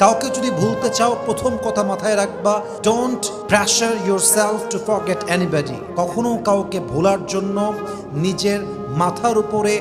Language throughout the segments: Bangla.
কাউকে যদি ভুলতে চাও, প্রথম কথা মাথায় রাখবা, don't pressure yourself to forget anybody. কখনো কাউকে ভোলার জন্য নিজের মাথার উপরে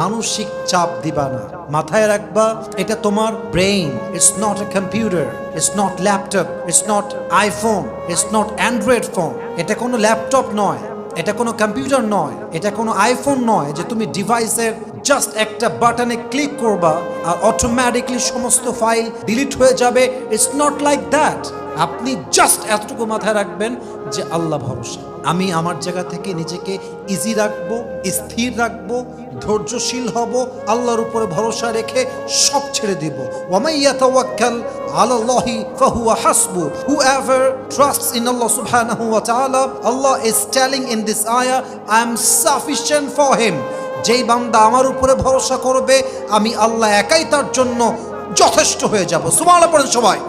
মানসিক চাপ দিবা না। মাথায় রাখবা, এটা তোমার brain, it's not a computer, it's not laptop, it's not iPhone, it's not Android phone. এটা কোনো ল্যাপটপ নয়, এটা কোনো কম্পিউটার নয়, এটা কোনো আইফোন নয় যে তুমি ডিভাইসের জাস্ট একটা বাটনে ক্লিক করবা আর অটোমেটিকলি সমস্ত ফাইল ডিলিট হয়ে যাবে। It's not like that. আপনি জাস্ট এতটুকু মাথায় রাখবেন যে আল্লাহ ভরসা। আমি আমার জায়গা থেকে নিজেকে ইজি রাখবো, স্থির রাখবো, ধৈর্যশীল হব, আল্লাহর উপরে ভরসা রেখে সব ছেড়ে দিব। ওয়ামান ইয়াতাওয়াক্কাল আলাল্লাহি ফাহুয়া হাসবু। Whoever trusts in Allah subhanahu wa ta'ala, Allah is telling in this ayah, I am sufficient for him. যেই বান্দা আমার উপরে ভরসা করবে, আমি আল্লাহ একাই তার জন্য যথেষ্ট হয়ে যাব। সুবহানাল্লাহ পড়েন সবাই।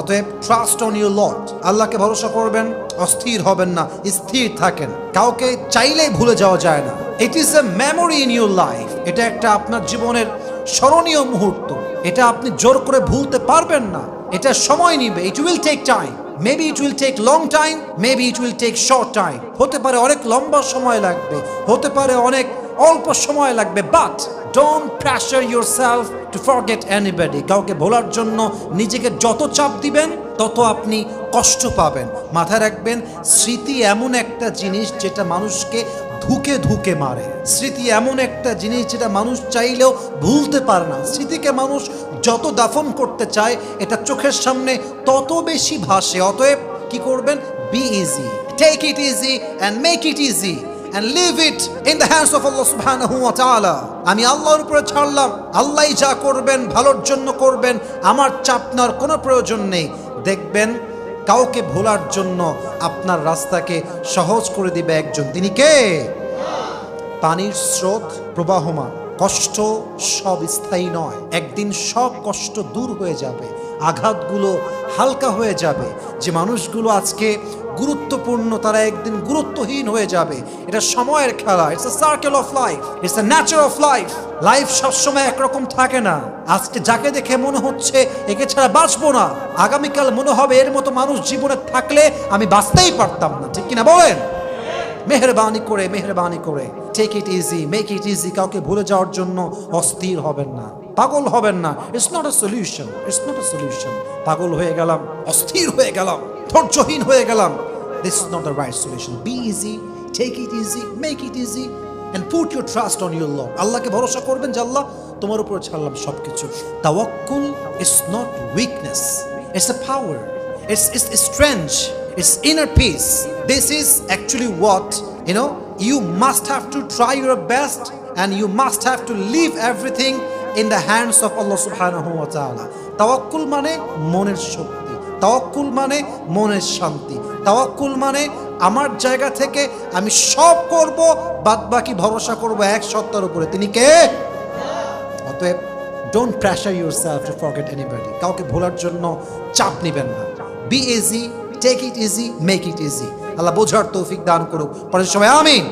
অতএব ট্রাস্ট অন ইউর লর্ড, আল্লাহকে ভরসা করবেন, অস্থির হবেন না, স্থির থাকেন। কাউকে চাইলেই ভুলে যাওয়া যায় না। It is a memory in your life. এটা একটা আপনার জীবনের স্মরণীয় মুহূর্ত। এটা আপনি জোর করে ভুলতে পারবেন না। এটা সময় নিবে। It will take time. Maybe it will take long time, maybe it will take short time. হতে পারে অনেক লম্বা সময় লাগবে, হতে পারে অনেক অল্প সময় লাগবে, but don't pressure yourself to forget anybody. কাউকে ভোলার জন্য নিজেকে যত চাপ দিবেন তত আপনি কষ্ট পাবেন। মাথায় রাখবেন, স্মৃতি এমন একটা জিনিস যেটা মানুষকে ধুকে ধুকে মারে। স্মৃতি এমন একটা জিনিস যেটা মানুষ চাইলেও ভুলতে পারে না। স্মৃতিকে মানুষ যত দাফন করতে চায়, এটা চোখের সামনে তত বেশি ভাসে। অতএব কি করবেন? Be easy, take it easy and make it easy and leave it in the hands of Allah subhanahu wa ta'ala. আমি আল্লাহর উপরে ছাড়লাম, আল্লাহই যা করবেন ভালোর জন্য করবেন, আমার চাপ নেওয়ার কোনো প্রয়োজন নেই। দেখবেন কাউকে ভোলার জন্য আপনার রাস্তাকে সহজ করে দিবে একজন। তিনি কে? পানির স্রোত প্রবাহমান। কষ্ট সব স্থায়ী নয়। একদিন সব কষ্ট দূর হয়ে যাবে, আঘাতগুলো হালকা হয়ে যাবে। যে মানুষগুলো আজকে গুরুত্বপূর্ণ, তারা একদিন গুরুত্বহীন হয়ে যাবে। এটা সময়ের খেলা। It's a circle of life, it's a nature of life. Life সবসময় একরকম থাকে না। আজকে যাকে দেখে মনে হচ্ছে একে ছাড়া বাঁচবো না, আগামীকাল মনে হবে এর মতো মানুষ জীবনে থাকলে আমি বাঁচতেই পারতাম না। ঠিক কিনা বলেন? মেহরবানি করে take it easy, make it easy. কাউকে ভুলে যাওয়ার জন্য অস্থির হবেন না, পাগল হবেন না। It's not a solution, it's not a solution. পাগল হয়ে গেলাম, অস্থির হয়ে গেলাম, ধৈর্যহীন হয়ে গেলাম, this is not the right solution. Be easy, take it easy, make it easy and put your trust on your Lord. আল্লাহকে ভরসা করবেন যে আল্লাহ তোমার উপর ছাড়লাম সবকিছু। তাওয়াক্কুল is not weakness, it's a power, it's strength, it's inner peace. This is actually what, you must have to try your best and you must have to leave everything in the hands of Allah subhanahu wa ta'ala. তাওয়াক্কুল মানে মনের শক্তি, তাওয়াক্কুল মানে মনের শান্তি, তাওয়াক্কুল মানে আমার জায়গা থেকে আমি সব করব, বাদ বাকি ভরসা করব এক সত্তার উপরে। তিনি কে? অতএব don't pressure yourself to forget anybody. কাউকে ভোলার জন্য চাপ নেবেন না। Be easy, take it easy, make it easy. আল্লাহ বোঝার তৌফিক দান করুক। পরে সবাই আমিন।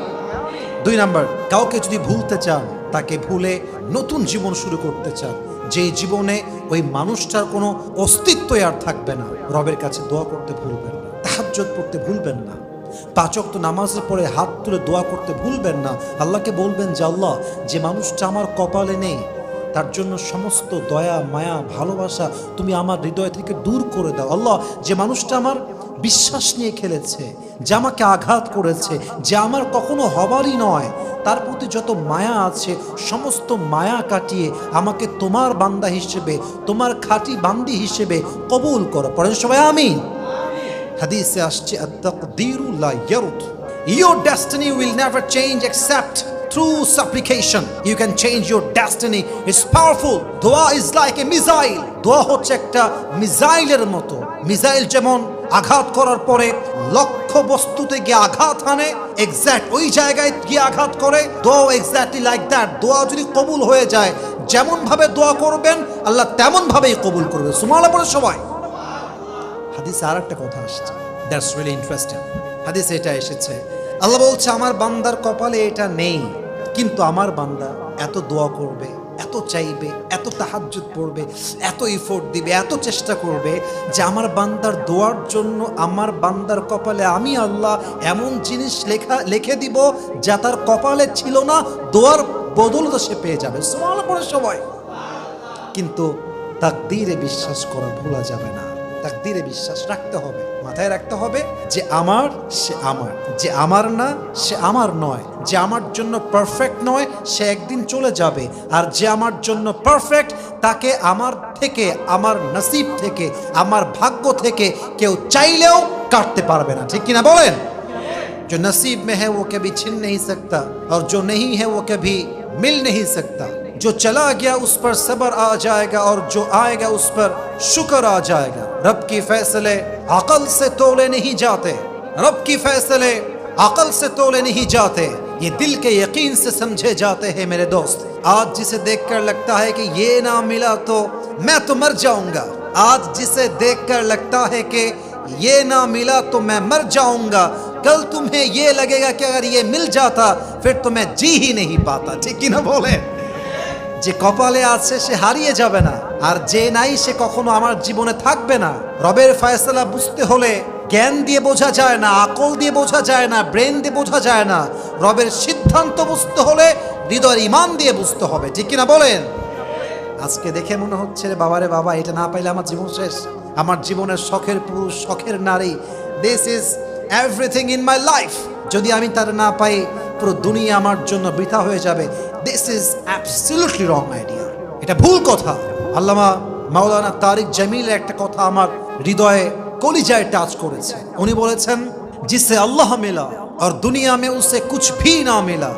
2 নাম্বার, কাউকে যদি ভুলতে চান, তাকে ভুলে নতুন জীবন শুরু করতে চান, যে জীবনে ওই মানুষটার কোনো অস্তিত্বই আর থাকবে না, রবের কাছে দোয়া করতে ভুলবেন না, তাহাজ্জুদ পড়তে ভুলবেন না, 5 ওয়াক্ত নামাজের পরে হাত তুলে দোয়া করতে ভুলবেন না। আল্লাহকে বলবেন যে আল্লাহ, যে মানুষটা আমার কপালে নেই, তার জন্য সমস্ত দয়া মায়া ভালোবাসা তুমি আমার হৃদয় থেকে দূর করে দাও। আল্লাহ, যে মানুষটা আমার বিশ্বাস নিয়ে খেলেছে, যে আমাকে আঘাত করেছে, যে আমার কখনো হবারই নয়, তার প্রতি যত মায়া আছে সমস্ত মায়া কাটিয়ে আমাকে তোমার বান্দা হিসেবে, তোমার খাঁটি বান্দি হিসেবে কবুল করো। পড়েন সবাই আমিন। হাদিসে আসছে, আত-তাকদীরু লা ইয়ারুদ। Your destiny will never change except through supplication. You can change your destiny. It's powerful. Dua is like a missile. দোয়া হচ্ছে একটা মিসাইলের মতো। মিসাইল যেমন আঘাত করার পরে লক্ষ্য বস্তুতে গিয়ে আঘাত হানে, এক্স্যাক্ট ওই জায়গায় গিয়ে আঘাত করে। দোয়া এক্স্যাক্টলি লাইক দ্যাট। দোয়া যদি কবুল হয়ে যায়, যেমন ভাবে দোয়া করবেন আল্লাহ তেমন ভাবেই কবুল করবে। সুবহানাল্লাহ পড়ে সবাই। হাদিসে আর একটা কথা আসছে, দ্যাটস রিয়েলি ইন্টারেস্টিং। হাদিসে এটা এসেছে, আল্লাহ বলছে আমার বান্দার কপালে এটা নেই, কিন্তু আমার বান্দা এত দোয়া করবে, এত চাইবে, এত তাহাজ্জুদ পড়বে, এত এফোর্ট দিবে, এত চেষ্টা করবে যে আমার বান্দার দোয়ার জন্য আমার বান্দার কপালে আমি আল্লাহ এমন জিনিস লিখে দিব যা তার কপালে ছিল না, দোয়ার বদলতে সে পেয়ে যাবে। সুবহানাল্লাহ পড়ে সবাই। কিন্তু তাকদীরে বিশ্বাস করা ভোলা যাবে না। তাকদীরে বিশ্বাস রাখতে হবে, মাথায় রাখতে হবে যে আমার সে আমার, যে আমার না সে আমার নয়, যে আমার জন্য পারফেক্ট নয় সে একদিন চলে যাবে, আর যে আমার জন্য পারফেক্ট তাকে আমার থেকে, আমার নসিব থেকে, আমার ভাগ্য থেকে কেউ চাইলেও কাটতে পারবে না। ঠিক কিনা বলেন? जो नसीब में है वो कभी छिन नहीं सकता और जो नहीं है वो कभी मिल नहीं सकता। जो चला गया उस पर सब्र आ जाएगा और जो आएगा उस पर शुक्र आ जाएगा। रब की फैसले अकल से तोले नहीं जाते, रब की फैसले अकल से तोले नहीं जाते, ये दिल के यकीन से समझे जाते हैं मेरे दोस्त। आज जिसे देखकर लगता है कि ये ना मिला तो मैं तो मर जाऊंगा, आज जिसे देखकर लगता है कि ये ना मिला तो मैं मर जाऊंगा, कल तुम्हें ये लगेगा कि अगर ये मिल जाता फिर तो मैं जी ही नहीं पाता। ठीक ही ना बोले? যে কপালে আছে সে হারিয়ে যাবে না, আর যে নাই সে কখনো আমার জীবনে থাকবে না। রবের ফয়সালা বুঝতে হলে জ্ঞান দিয়ে বোঝা যায় না, আকল দিয়ে বোঝা যায় না, ব্রেন দিয়ে বোঝা যায় না। রবের সিদ্ধান্ত বুঝতে হলে হৃদয়ের ঈমান দিয়ে বুঝতে হবে। ঠিক কিনা বলেন? আজকে দেখে মনে হচ্ছে রে বাবা, রে বাবা, এটা না পাইলে আমার জীবন শেষ। আমার জীবনের শখের পুরুষ, শখের নারী, this is everything in my life, যদি আমি তার না পাই পুরো দুনিয়া আমার জন্য বৃথা হয়ে যাবে। This is absolutely wrong idea, এটা ভুল কথা। আল্লামা মাওলানা তারিক জামিলের একটা কথা আমার হৃদয়ে, কলিজায় টাচ করেছে। উনি বলেছেন, जिससे अल्लाह मिला और दुनिया में उसे कुछ भी ना मिला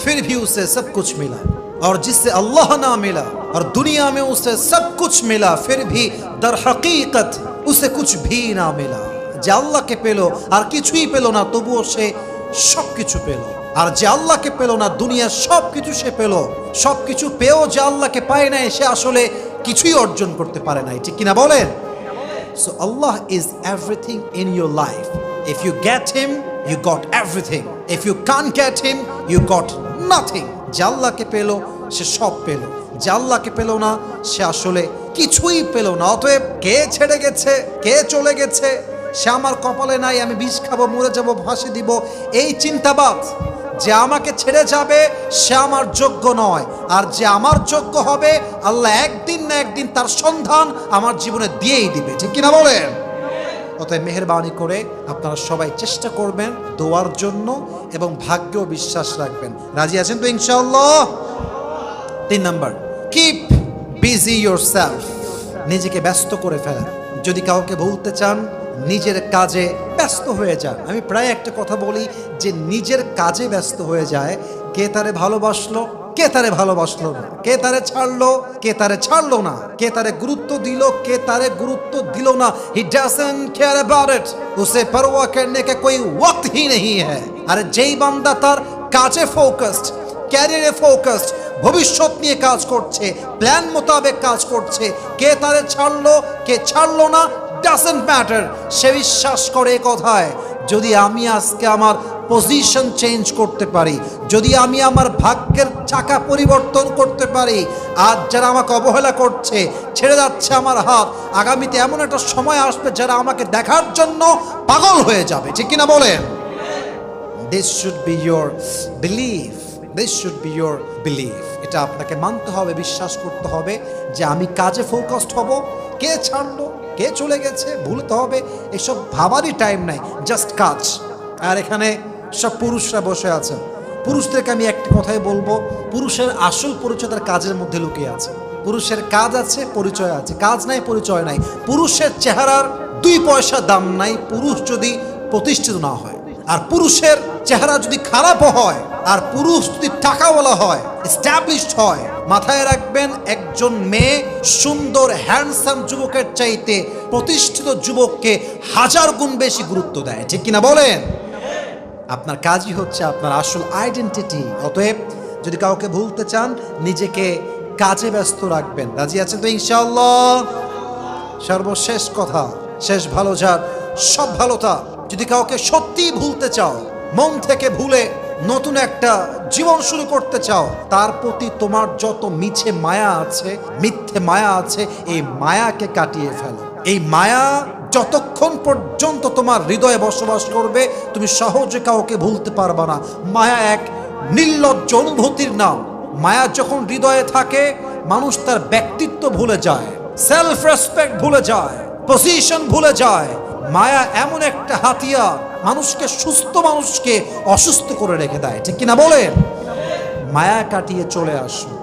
फिर भी उसे सब कुछ मिला, और जिससे अल्लाह ना मिला और दुनिया में उसे सब कुछ मिला फिर भी दर हकीकत उसे कुछ भी ना मिला। যে আল্লাহকে পেল আর কিছুই পেল না তবুও সে সব কিছু পেল, আর যে আল্লাহকে পেল না দুনিয়ার সব কিছু সে পেল। সব কিছু পেয়েও যে আল্লাহকে পায় নাই সে আসলে কিছুই অর্জন করতে পারে নাই। ঠিক কিনা বলেন? So Allah is everything in your life. If you get him, you got everything. If you can't get him, you got nothing. যে আল্লাহকে পেল সে সব পেল, যে আল্লাহকে পেল না সে আসলে কিছুই পেল না। অতএব কে ছেড়ে গেছে, কে চলে গেছে, সে আমার কপালে নাই, আমি বিষ খাবো, মরে যাবো, ফাঁসি দিব, এই চিন্তাবাদ। যে আমাকে ছেড়ে যাবে সে আমার যোগ্য নয়, আর যে আমার যোগ্য হবে আল্লাহ একদিন না একদিন তার সন্ধান আমার জীবনে দিয়েই দিবে। ঠিক কিনা বলেন? অতএব মেহেরবানি করে আপনারা সবাই চেষ্টা করবেন দোয়ার জন্য এবং ভাগ্যেও বিশ্বাস রাখবেন। রাজি আছেন তো ইনশাআল্লাহ? 3 নাম্বার, কিপ বিজি ইয়োরসেলফ, নিজেকে ব্যস্ত করে ফেলা। যদি কাউকে ভুলতে চান নিজের কাজে ব্যস্ত হয়ে যান। আমি প্রায় একটা কথা বলি যে নিজের কাজে ব্যস্ত হয়ে যায়, কে তারে ভালোবাসলো, কে তারে ভালোবাসলো না, কে তারে ছাড়লো, কে তারে ছাড়লো না, কে তারে গুরুত্ব দিল, কে তারে গুরুত্ব দিল না। He doesn't care about it, use परवाह करने का कोई वक्त ही नहीं है। আরে যেই বান্দা তার কাজে ফোকাসড, ক্যারিয়ারে ফোকাসড, ভবিষ্যৎ নিয়ে কাজ করছে, প্ল্যান মোতাবেক কাজ করছে, কে তারে ছাড়লো, কে ছাড়লো না, ডাজন্ট ম্যাটার। সে বিশ্বাস করে কথায়, যদি আমি আজকে আমার পজিশন চেঞ্জ করতে পারি, যদি আমি আমার ভাগ্যের চাকা পরিবর্তন করতে পারি, আজ যারা আমাকে অবহেলা করছে, ছেড়ে যাচ্ছে আমার হাত, আগামীতে এমন একটা সময় আসবে যারা আমাকে দেখার জন্য পাগল হয়ে যাবে। ঠিক কিনা বলেন? This should be your belief, this should be your belief. এটা আপনাকে মানতে হবে, বিশ্বাস করতে হবে যে আমি কাজে ফোকাসড হব। কে ছাড়লো, কে চলে গেছে ভুলতে হবে, এসব ভাবারই টাইম নাই, জাস্ট কাজ। আর এখানে সব পুরুষরা বসে আছেন, পুরুষদেরকে আমি একটা কথাই বলবো, পুরুষের আসল পরিচয় তার কাজের মধ্যে লুকিয়ে আছে। পুরুষের কাজ আছে, পরিচয় আছে, কাজ নাই, পরিচয় নাই। পুরুষের চেহারার 2 পয়সা দাম নাই পুরুষ যদি প্রতিষ্ঠিত না হয়। আর পুরুষের চেহারা যদি খারাপ হয়, আর পুরুষ যদি টাকাওয়ালা হয়, এস্টাবলিশড হয়, মাথায় রাখবেন একজন মেয়ে সুন্দর হ্যান্ডসাম যুবকের চাইতে প্রতিষ্ঠিত যুবককে 1000 গুণ বেশি গুরুত্ব দেয়। ঠিক কিনা বলেন? আপনার কাজই হচ্ছে আপনার আসল আইডেন্টিটি। অতএব যদি কাউকে ভুলতে চান নিজেকে কাজে ব্যস্ত রাখবেন। রাজি আছেন তো ইনশাআল্লাহ? সর্বশেষ কথা, শেষ ভালো যার সব ভালো তা। যদি কাউকে সত্যিই ভুলতে চাও, মন থেকে ভুলে নতুন একটা জীবন শুরু করতে চাও, তার প্রতি তোমার যত মিছে মায়া আছে, মিথ্যে মায়া আছে, এই মায়াকে কাটিয়ে ফেলো। এই মায়া যতক্ষণ পর্যন্ত তোমার হৃদয়ে বসবাস করবে, তুমি সহজে কাউকে ভুলতে পারবে না। মায়া এক নির্লজ্জ অনুভূতির নাম। মায়া যখন হৃদয়ে থাকে, মানুষ তার ব্যক্তিত্ব ভুলে যায়, সেলফ রেসপেক্ট ভুলে যায়, পজিশন ভুলে যায়। মায়া এমন একটা হাতিয়ার, মানুষকে সুস্থ মানুষকে অসুস্থ করে রেখে দেয়, ঠিক কিনা বলেন? মায়া কাটিয়ে চলে আসুন।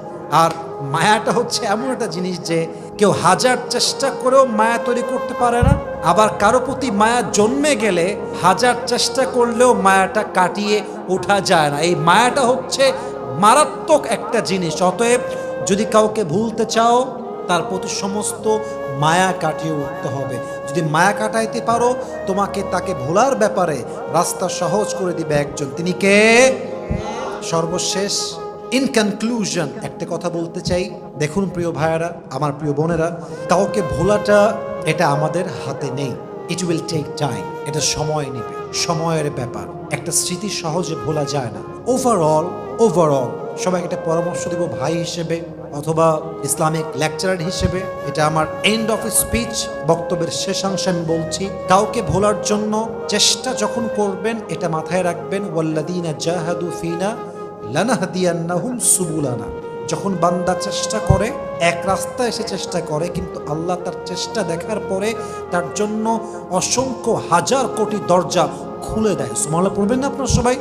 আর মায়াটা হচ্ছে এমন একটা জিনিস যে কেউ হাজার চেষ্টা করেও মায়া তৈরি করতে পারে না, আবার কারো প্রতি মায়া জন্মে গেলে হাজার চেষ্টা করলেও মায়াটা কাটিয়ে ওঠা যায় না। এই মায়াটা হচ্ছে মারাত্মক একটা জিনিস। অতএব যদি কাউকে ভুলতে চাও, তার প্রতি সমস্ত মায়া কাটিয়ে উঠতে হবে। যদি মায়া কাটাইতে পারো, তোমাকে তাকে ভোলার ব্যাপারে রাস্তা সহজ করে দিবে একজন। তিনি কে? সর্বশেষ ইন কনক্লুশন একটা কথা বলতে চাই। দেখুন প্রিয় ভাইয়েরা, আমার প্রিয় বোনেরা, কাউকে ভোলাটা এটা আমাদের হাতে নেই। ইট উইল টেক টাইম, এটা সময় নেবে, সময়ের ব্যাপার। একটা স্মৃতি সহজে ভোলা যায় না। ওভারঅল সবাইকে একটা পরামর্শ দেব ভাই হিসেবে অথবা ইসলামিক লেকচারার হিসেবে, এটা আমার এন্ড অফ স্পিচ, বক্তব্যের শেষাংশে আমি বলছি, কাউকে ভোলার জন্য চেষ্টা যখন করবেন, এটা মাথায় রাখবেন, ওয়াল্লাযীনা জাহাদু ফিনা লানাহদিয়ান্নাহুম সুবুলানা। যখন বান্দা চেষ্টা করে, এক রাস্তায় এসে চেষ্টা করে, কিন্তু আল্লাহ তার চেষ্টা দেখার পরে তার জন্য অসংখ্য হাজার কোটি দরজা খুলে দেয়। সুবহানাল্লাহ পড়বেন না আপনারা সবাই?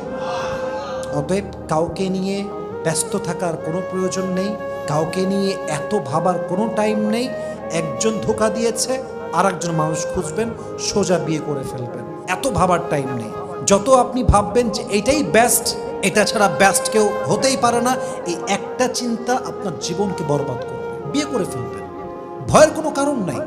অতএব কাউকে নিয়ে ব্যস্ত থাকার কোনো প্রয়োজন নেই, কাউকে নিয়ে এত ভাবার কোনো টাইম নেই। একজন ধোঁকা দিয়েছে, আর একজন মানুষ খুঁজবেন, সোজা বিয়ে করে ফেলবেন। এত ভাবার টাইম নেই। যত আপনি ভাববেন যে এটাই বেস্ট, এটা ছাড়া বেস্ট কেউ হতেই পারে না, এই একটা চিন্তা আপনার জীবনকে বরবাদ করবে। বিয়ে করে ফেলবেন, ভয়ের কোনো কারণ নাই।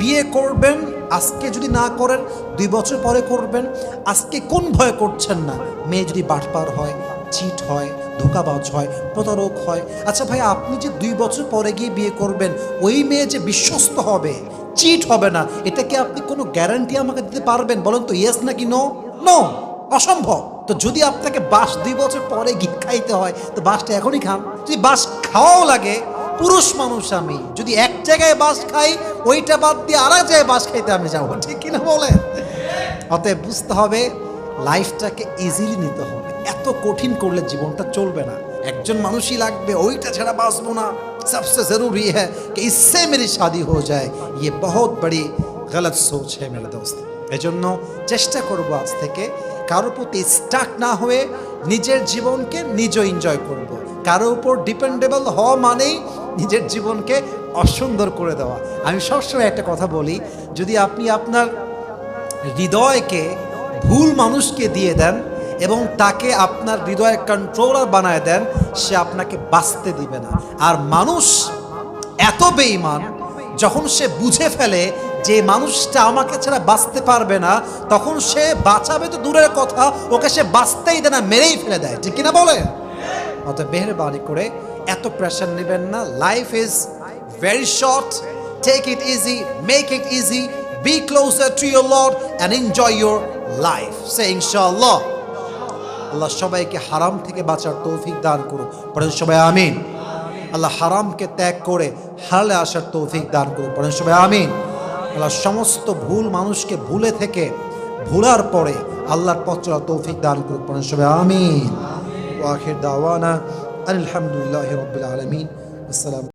বিয়ে করবেন, আজকে যদি না করেন 2 বছর পরে করবেন। আজকে কোন ভয় করছেন না? মেয়ে যদি বাটপার হয়, চিট হয়, ধোঁকাবাজ হয়, প্রতারক হয়। আচ্ছা ভাই, আপনি যে 2 বছর পরে গিয়ে বিয়ে করবেন, ওই মেয়ে যে বিশ্বস্ত হবে, চিট হবে না, এটা কি আপনি কোনো গ্যারান্টি আমাকে দিতে পারবেন? বলেন তো, ইয়েস নাকি নো? নো, অসম্ভব। তো যদি আপনাকে বাস 2 বছর পরে গিয়ে খাইতে হয়, তো বাসটা এখনই খান। যদি বাস খাওয়াও লাগে, পুরুষ মানুষ আমি, যদি এক জায়গায় বাস খাই, ওইটা বাদ দিয়ে আর এক জায়গায় বাস খাইতে আমি যাবো, ঠিক কিনা বলেন? অতএব বুঝতে হবে, লাইফটাকে ইজিলি নিতে হবে। এত কঠিন করলে জীবনটা চলবে না। একজন মানুষই লাগবে, ওইটা ছাড়া বাঁচবো না। सबसे जरूरी है कि इससे मेरी शादी हो जाए, ये बहुत बड़ी गलत सोच है मेरे दोस्त। এজন্য চেষ্টা করব আজ থেকে কারোর প্রতি স্টাক না হয়ে নিজের জীবনকে নিজে এনজয় করব। কারো উপর ডিপেন্ডেবল হওয়া মানেই নিজের জীবনকে অসুন্দর করে দেওয়া। আমি সবসময় একটা কথা বলি, যদি আপনি আপনার হৃদয়কে ভুল মানুষকে দিয়ে দেন এবং তাকে আপনার হৃদয়ের কন্ট্রোলার বানায় দেন, সে আপনাকে বাঁচতে দিবে না। আর মানুষ এত বেঈমান, যখন সে বুঝে ফেলে যে মানুষটা আমাকে ছাড়া বাঁচতে পারবে না, তখন সে বাঁচাবে তো দূরের কথা, ওকে সে বাঁচতেই দেয় না, মেরেই ফেলে দেয়, ঠিক কিনা বলে? অতএব মেহেরবানি করে এত প্রেশার নেবেন না। Life is very short, take it easy, make it easy, be closer to your lord and enjoy your life. সে ইনশাআল্লাহ। আল্লাহ সবাইকে হারাম থেকে বাঁচার তৌফিক দান করুন, পড়েন সবাই আমিন। আল্লাহ হারামকে ত্যাগ করে হালালে আসার তৌফিক দান করুন, পড়েন সবাই আমিন। আল্লাহ সমস্ত ভুল মানুষকে ভুলে থেকে ভুলার পরে আল্লাহর পথ চলার তৌফিক দান করুন, পড়েন সবাই আমিন। ওয়া আখির দাওয়ানা আলহামদুলিল্লাহি রাব্বিল আলামিন। আসসালামু